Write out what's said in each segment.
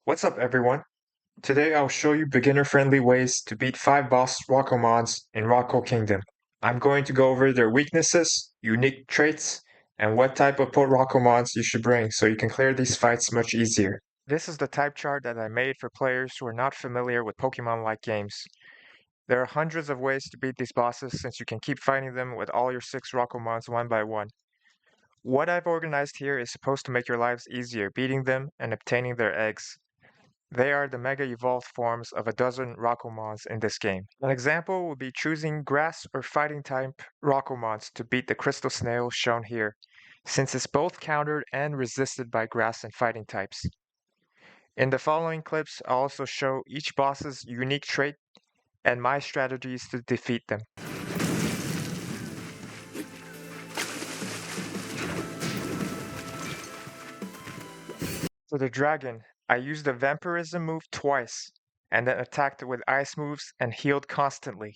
What's up, everyone? Today I'll show you beginner-friendly ways to beat 5 boss Rocomons in Roco Kingdom. I'm going to go over their weaknesses, unique traits, and what type of Rocomons you should bring so you can clear these fights much easier. This is the type chart that I made for players who are not familiar with Pokemon-like games. There are hundreds of ways to beat these bosses since you can keep fighting them with all your 6 Rocomons one by one. What I've organized here is supposed to make your lives easier beating them and obtaining their eggs. They are the Mega Evolved forms of a dozen Rocomons in this game. An example would be choosing Grass or Fighting type Rocomons to beat the Crystal Snail shown here, since it's both countered and resisted by Grass and Fighting types. In the following clips, I'll also show each boss's unique trait and my strategies to defeat them. For the dragon, I used the Vampirism move twice, and then attacked it with ice moves and healed constantly.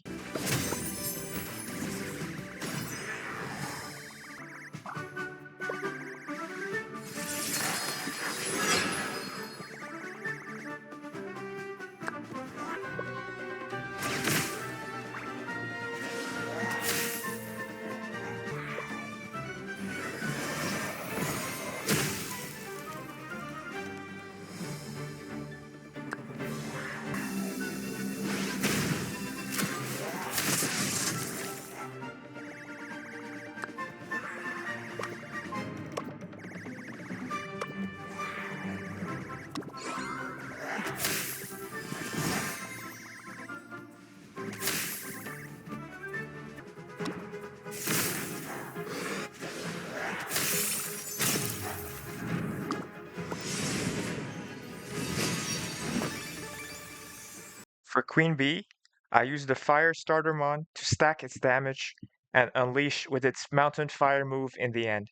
For Queen Bee, I use the Fire Startermon to stack its damage and unleash with its Mountain Fire move in the end.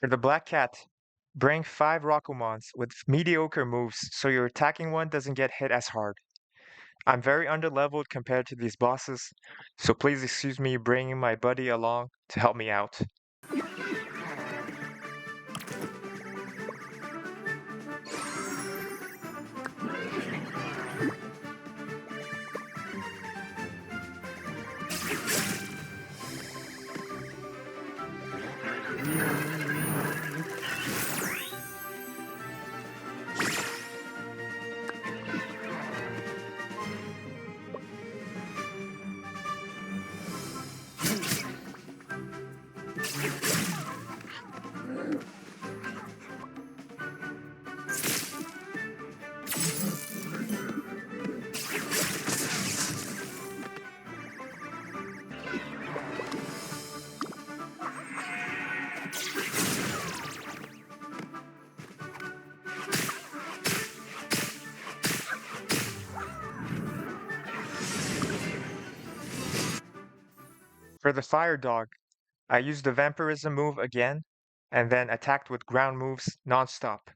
For the Black Cat, bring 5 Rockomons with mediocre moves so your attacking one doesn't get hit as hard. I'm very underleveled compared to these bosses, so please excuse me bringing my buddy along to help me out. For the Fire Dog, I used the Vampirism move again, and then attacked with ground moves non-stop.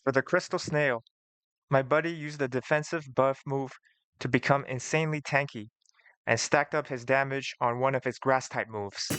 For the Crystal Snail, my buddy used the defensive buff move to become insanely tanky and stacked up his damage on one of his grass type moves.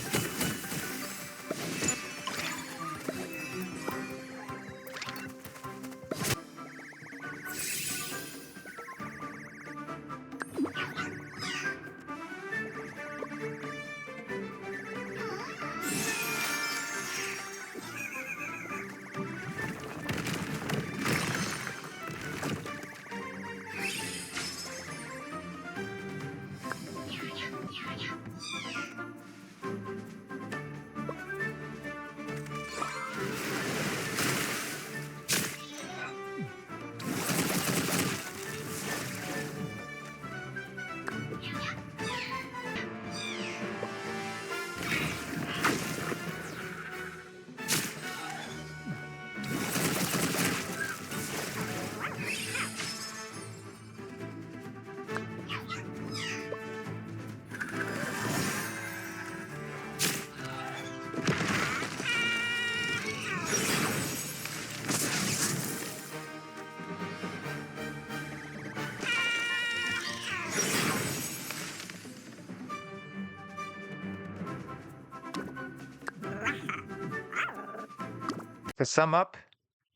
To sum up,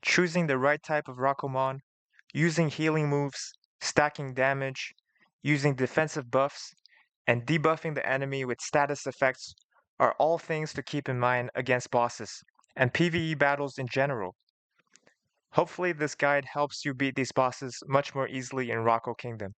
choosing the right type of Rocomon, using healing moves, stacking damage, using defensive buffs, and debuffing the enemy with status effects are all things to keep in mind against bosses and PvE battles in general. Hopefully this guide helps you beat these bosses much more easily in Roco Kingdom.